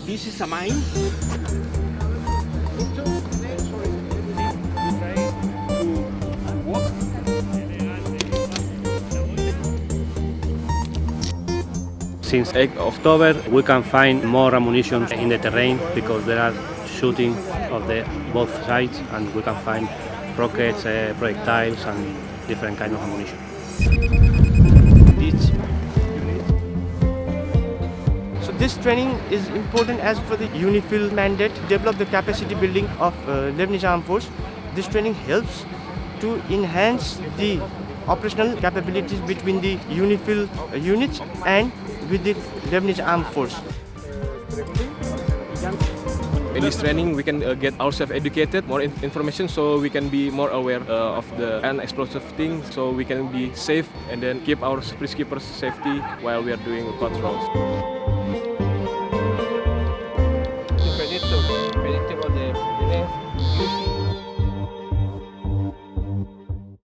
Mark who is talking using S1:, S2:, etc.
S1: This is a mine.
S2: Since 8 October, we can find more ammunition in the terrain because there are shooting of both sides, and we can find rockets, projectiles, and different kind of ammunition.
S3: So this training is important as for the UNIFIL mandate to develop the capacity building of Lebanese Armed Force. This training helps to enhance the operational capabilities between the UNIFIL units and with the Lebanese Armed Force.
S4: In this training, we can get ourselves educated, more information, so we can be more aware of the unexplosive things, so we can be safe and then keep our peacekeepers' safety while we are doing patrols.